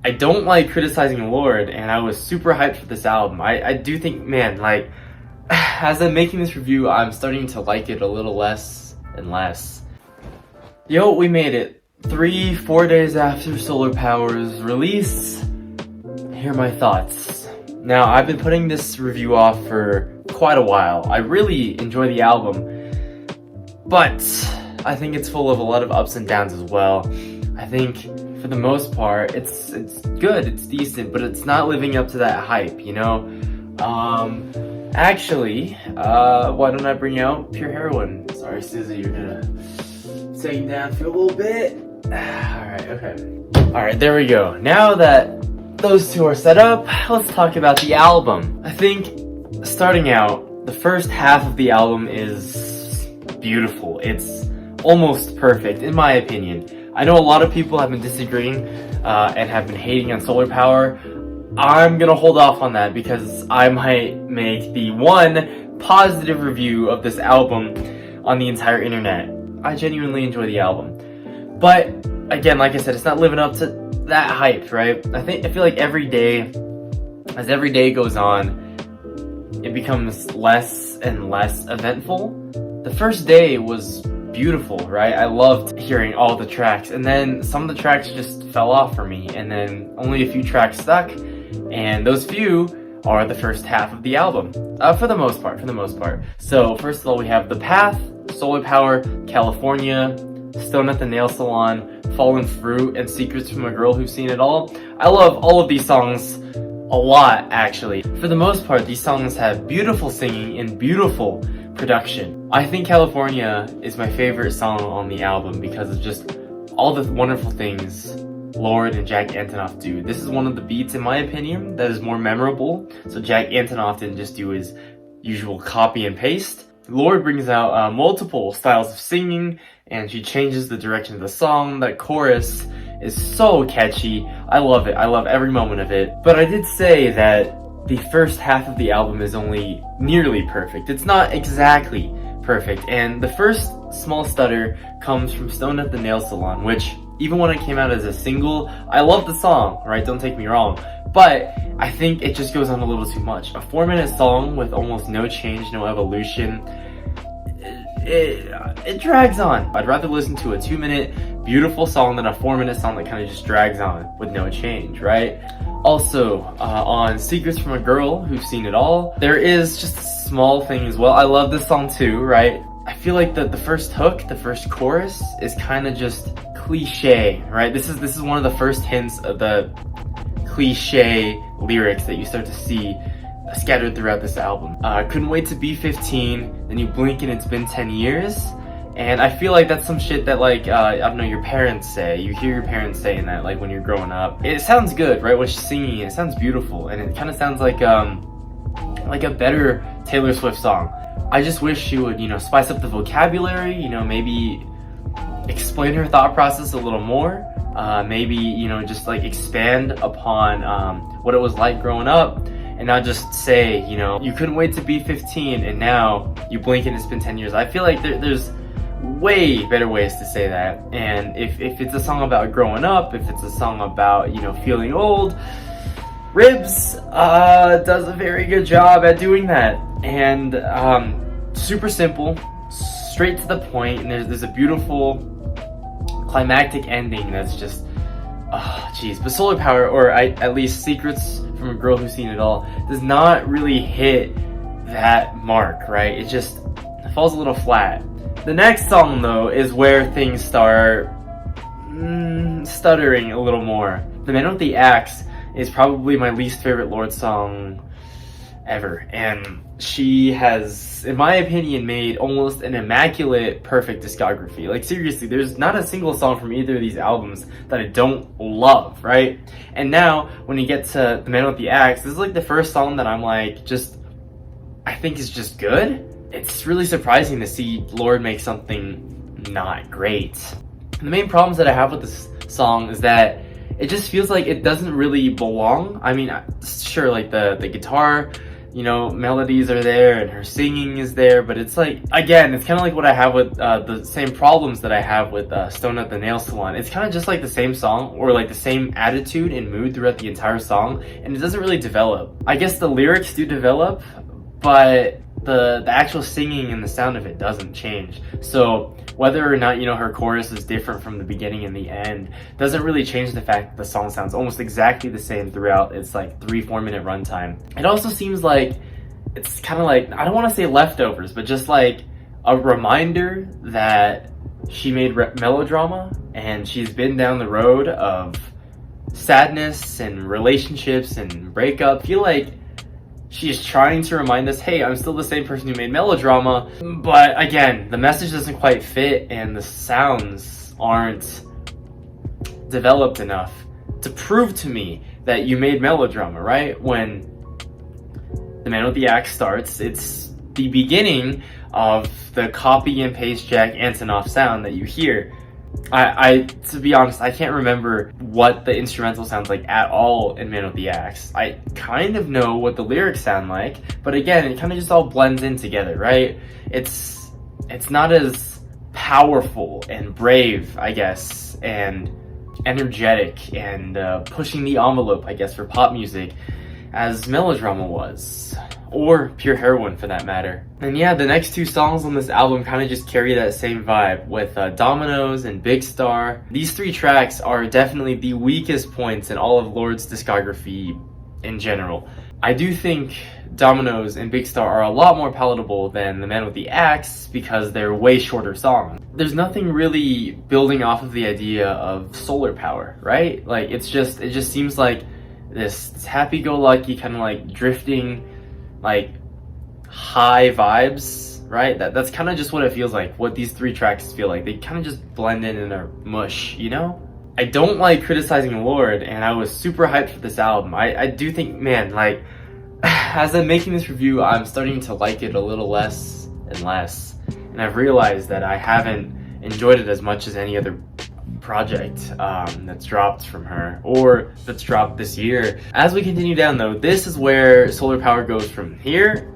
I don't like criticizing Lorde, and I was super hyped for this album. I do think, man, like, as I'm making this review, I'm starting to like it a little less and less. Yo, we made it. 3-4 days after Solar Power's release, here are my thoughts. Now, I've been putting this review off for quite a while. I really enjoy the album, but I think it's full of a lot of ups and downs as well. I think, for the most part, it's good, it's decent, but it's not living up to that hype, you know? Actually, why don't I bring out Pure Heroin? Sorry, Susie, you're gonna take him down for a little bit. Alright, okay. Alright, there we go. Now that those two are set up, let's talk about the album. I think, starting out, the first half of the album is beautiful. It's almost perfect, in my opinion. I know a lot of people have been disagreeing and have been hating on Solar Power. I'm gonna hold off on that because I might make the one positive review of this album on the entire internet. I genuinely enjoy the album. But, again, like I said, it's not living up to that hype, right? I feel like every day, as every day goes on, it becomes less and less eventful. The first day was beautiful, right? I loved hearing all the tracks, and then some of the tracks just fell off for me, and then only a few tracks stuck, and those few are the first half of the album, for the most part. So first of all, we have The Path, Solar Power, California, Stone at the Nail Salon, Fallen Fruit, and Secrets from a Girl Who's Seen It All. I love all of these songs a lot, actually. For the most part, these songs have beautiful singing and beautiful production. I think California is my favorite song on the album because of just all the wonderful things Lorde and Jack Antonoff do. This is one of the beats, in my opinion, that is more memorable. So Jack Antonoff didn't just do his usual copy and paste. Lorde brings out multiple styles of singing, and she changes the direction of the song. That chorus is so catchy. I love it. I love every moment of it. But I did say that the first half of the album is only nearly perfect. It's not exactly perfect, and the first small stutter comes from Stone at the Nail Salon, which, even when it came out as a single, I love the song, right? Don't take me wrong. But I think it just goes on a little too much. A 4-minute song with almost no change, no evolution, it drags on. I'd rather listen to a 2-minute beautiful song than a 4-minute song that kind of just drags on with no change, right? Also, on Secrets from a Girl Who's Seen It All, there is just a small thing as well. I love this song too, right? I feel like the first hook, the first chorus, is kind of just cliche, right? This is one of the first hints of the cliche lyrics that you start to see scattered throughout this album. Couldn't wait to be 15, then you blink and it's been 10 years. And I feel like that's some shit that, like, I don't know, your parents say. You hear your parents saying that, like, when you're growing up. It sounds good, right? When she's singing it sounds beautiful, and it kind of sounds like a better Taylor Swift song. I just wish she would, you know, spice up the vocabulary, you know, maybe explain her thought process a little more. Maybe, you know, just, like, expand upon what it was like growing up, and not just say, you know, you couldn't wait to be 15, and now you blink and it's been 10 years. I feel like there's way better ways to say that. And if it's a song about growing up, if it's a song about, you know, feeling old, Ribs does a very good job at doing that. And super simple, straight to the point, and there's a beautiful climactic ending that's just, oh jeez. But Solar Power, or at least Secrets from a Girl Who's Seen It All, does not really hit that mark, right? It just falls a little flat. The next song, though, is where things start stuttering a little more. The Man with the Axe is probably my least favorite Lorde song ever, and she has, in my opinion, made almost an immaculate, perfect discography. Like, seriously, there's not a single song from either of these albums that I don't love, right? And now, when you get to The Man with the Axe, this is like the first song that I'm like, I think is just good. It's really surprising to see Lorde make something not great. And the main problems that I have with this song is that it just feels like it doesn't really belong. I mean, sure, like the guitar you know, melodies are there and her singing is there, but it's like, again, it's kind of like what I have with the same problems that I have with Stone at the Nail Salon. It's kind of just like the same song, or like the same attitude and mood throughout the entire song, and it doesn't really develop. I guess the lyrics do develop, but the actual singing and the sound of it doesn't change. So whether or not, you know, her chorus is different from the beginning and the end doesn't really change the fact that the song sounds almost exactly the same throughout its like 3-4 minute runtime. It also seems like it's kind of like, I don't want to say leftovers, but just like a reminder that she made melodrama and she's been down the road of sadness and relationships and breakup. I feel like she's trying to remind us, hey, I'm still the same person who made melodrama, but again, the message doesn't quite fit and the sounds aren't developed enough to prove to me that you made melodrama, right? When The Man with the Axe starts, it's the beginning of the copy and paste Jack Antonoff sound that you hear. I to be honest, I can't remember what the instrumental sounds like at all in Man with the Axe. I kind of know what the lyrics sound like, but again, it kind of just all blends in together, right? It's not as powerful and brave, I guess, and energetic and pushing the envelope, I guess, for pop music as melodrama was, or pure heroin for that matter. And yeah, the next 2 songs on this album kind of just carry that same vibe with Dominoes and Big Star. These 3 tracks are definitely the weakest points in all of Lorde's discography in general. I do think Dominoes and Big Star are a lot more palatable than The Man with the Axe because they're way shorter songs. There's nothing really building off of the idea of solar power, right? Like it just seems like this happy-go-lucky kind of like drifting, like high vibes, right? That's kind of just what it feels like, what these 3 tracks feel like. They kind of just blend in a mush, you know? I don't like criticizing Lorde, and I was super hyped for this album. I do think, man, like, as I'm making this review, I'm starting to like it a little less and less. And I've realized that I haven't enjoyed it as much as any other project that's dropped from her, or that's dropped this year. As we continue down though, this is where solar power goes from here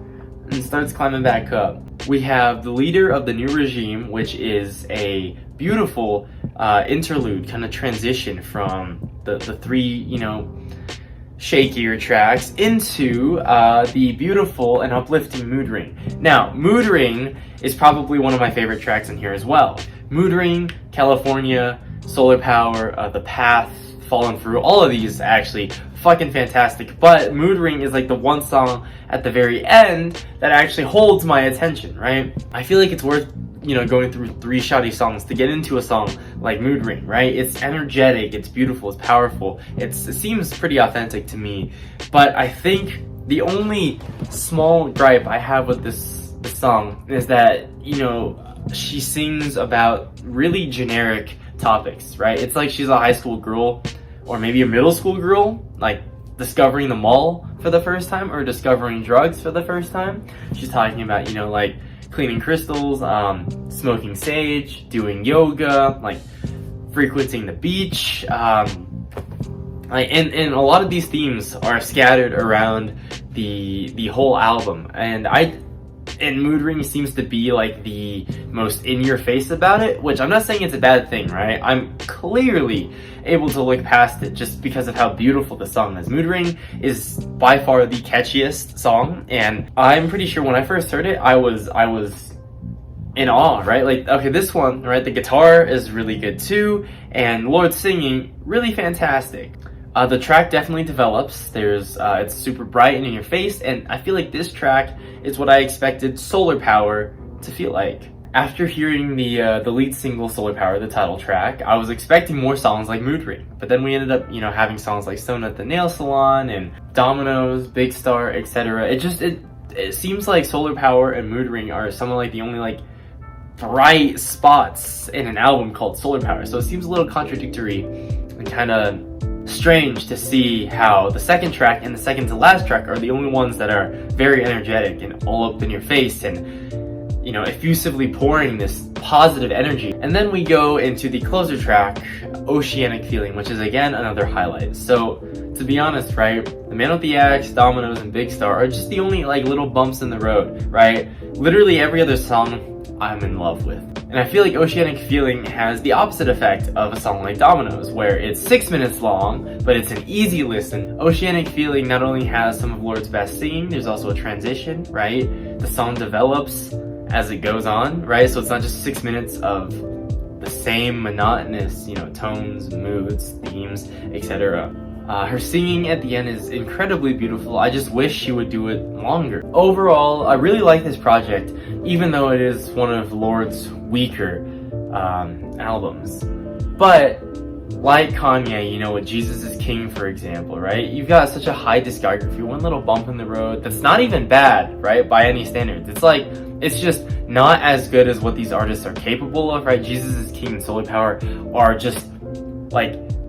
and starts climbing back up. We have the leader of the new regime, which is a beautiful interlude kind of transition from the 3, you know, shakier tracks into the beautiful and uplifting Mood Ring. Now, Mood Ring is probably one of my favorite tracks in here as well. Mood Ring, California, Solar Power, The Path, Fallen Through, all of these actually fucking fantastic, but Mood Ring is like the one song at the very end that actually holds my attention, right? I feel like it's worth, you know, going through 3 shoddy songs to get into a song like Mood Ring, right? It's energetic, it's beautiful, it's powerful, it seems pretty authentic to me, but I think the only small gripe I have with this song is that, you know, she sings about really generic topics, right? It's like she's a high school girl, or maybe a middle school girl, like discovering the mall for the first time, or discovering drugs for the first time. She's talking about, you know, like cleaning crystals, smoking sage, doing yoga, like frequenting the beach, like, and a lot of these themes are scattered around the whole album, and Mood Ring seems to be like the most in your face about it, which I'm not saying it's a bad thing, right? I'm clearly able to look past it just because of how beautiful the song is. Mood Ring is by far the catchiest song, and I'm pretty sure when I first heard it, I was in awe, right? Like, okay, this one, right, the guitar is really good too, and Lorde's singing, really fantastic. The track definitely develops. It's super bright and in your face, and I feel like this track is what I expected Solar Power to feel like. After hearing the lead single Solar Power, the title track, I was expecting more songs like Mood Ring, but then we ended up, you know, having songs like Stone at the Nail Salon and Dominoes, Big Star, etc. It seems like Solar Power and Mood Ring are some of like the only like bright spots in an album called Solar Power, so it seems a little contradictory and kind of strange to see how the second track and the second to last track are the only ones that are very energetic and all up in your face and, you know, effusively pouring this positive energy. And then we go into the closer track, Oceanic Feeling, which is again another highlight. So to be honest, right, The Man with the Axe, Dominoes, and Big Star are just the only like little bumps in the road, right? Literally every other song I'm in love with. And I feel like Oceanic Feeling has the opposite effect of a song like Dominoes, where it's 6 minutes long, but it's an easy listen. Oceanic Feeling not only has some of Lorde's best singing, there's also a transition, right? The song develops as it goes on, right? So it's not just 6 minutes of the same monotonous, tones, moods, themes, etc. Her singing at the end is incredibly beautiful. I just wish she would do it longer. Overall, I really like this project, even though it is one of Lorde's weaker albums. But like Kanye, with Jesus is King, for example, right? You've got such a high discography, one little bump in the road that's not even bad, right? By any standards. It's just not as good as what these artists are capable of, right? Jesus is King and Solar Power are just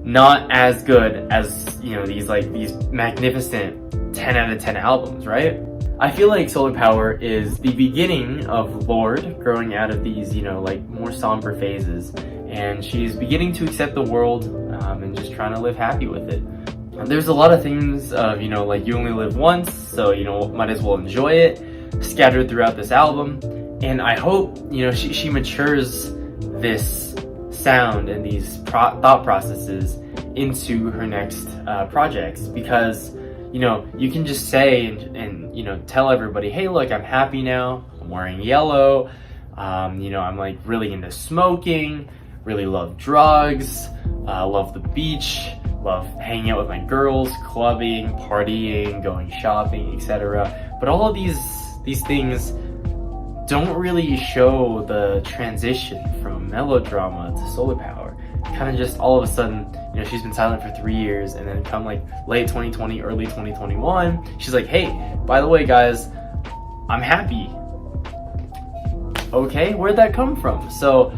not as good as these magnificent 10 out of 10 albums, right? I feel like Solar Power is the beginning of Lorde growing out of these more somber phases, and she's beginning to accept the world and just trying to live happy with it. There's a lot of things of you only live once, so might as well enjoy it, scattered throughout this album. And I hope she matures this sound and these thought processes into her next projects, because you can just say and tell everybody, hey, look, I'm happy now, I'm wearing yellow, I'm really into smoking, really love drugs, love the beach, love hanging out with my girls, clubbing, partying, going shopping, etc. But all of these things don't really show the transition from melodrama to Solar Power. Kind of just all of a sudden, she's been silent for 3 years, and then come late 2020, early 2021, she's like, hey, by the way, guys, I'm happy. Okay, where'd that come from? So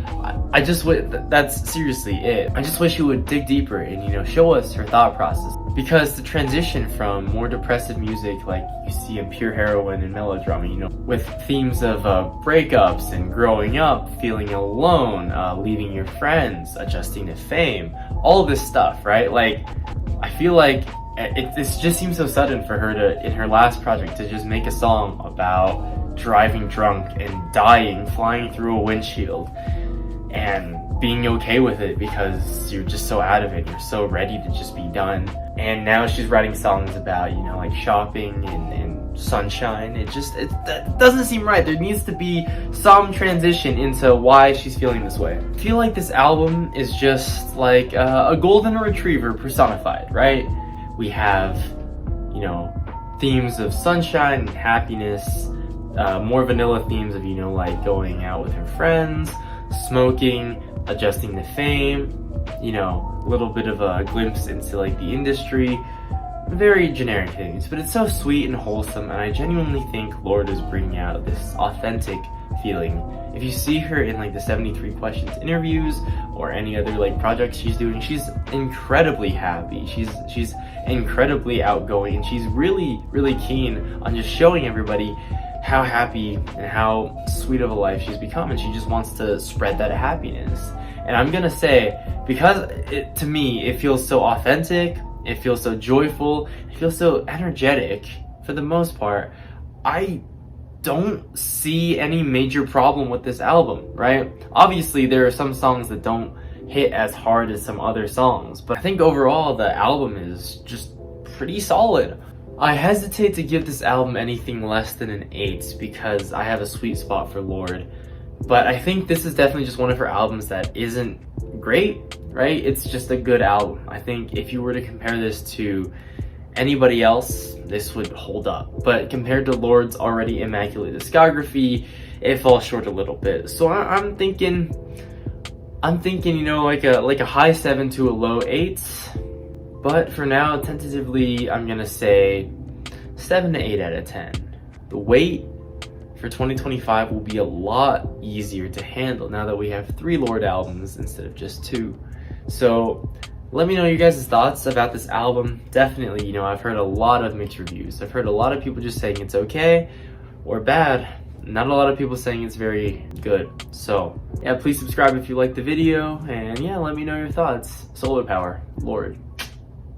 I just that's seriously it. I just wish you would dig deeper and show us her thought process, because the transition from more depressive music like you see in Pure Heroine and melodrama, with themes of breakups and growing up, feeling alone, leaving your friends, adjusting to fame, all this stuff, right? I feel like it just seems so sudden for her to, in her last project, to just make a song about driving drunk and dying, flying through a windshield, and being okay with it because you're just so out of it, you're so ready to just be done. And now she's writing songs about, shopping and sunshine. That doesn't seem right. There needs to be some transition into why she's feeling this way. I feel like this album is just like a golden retriever personified, right? We have, themes of sunshine and happiness, more vanilla themes of, going out with her friends, smoking, adjusting to fame, a little bit of a glimpse into the industry, very generic things, but it's so sweet and wholesome, and I genuinely think Lorde is bringing out this authentic feeling. If you see her in the 73 Questions interviews or any other projects she's doing, she's incredibly happy, she's incredibly outgoing, and she's really keen on just showing everybody how happy and how sweet of a life she's become, and she just wants to spread that happiness. And I'm gonna say, because to me it feels so authentic, it feels so joyful, it feels so energetic for the most part, I don't see any major problem with this album, right? Obviously there are some songs that don't hit as hard as some other songs, but I think overall the album is just pretty solid. I hesitate to give this album anything less than an 8 because I have a sweet spot for Lorde, but I think this is definitely just one of her albums that isn't great, right? It's just a good album. I think if you were to compare this to anybody else, this would hold up, but compared to Lorde's already immaculate discography, it falls short a little bit. So I'm thinking like a high 7 to a low 8. But for now, tentatively, I'm gonna say 7 to 8 out of 10. The wait for 2025 will be a lot easier to handle now that we have 3 Lorde albums instead of just 2. So let me know your guys' thoughts about this album. Definitely, I've heard a lot of mixed reviews. I've heard a lot of people just saying it's okay or bad. not a lot of people saying it's very good. So yeah, please subscribe if you liked the video, and yeah, let me know your thoughts. Solar power, Lorde.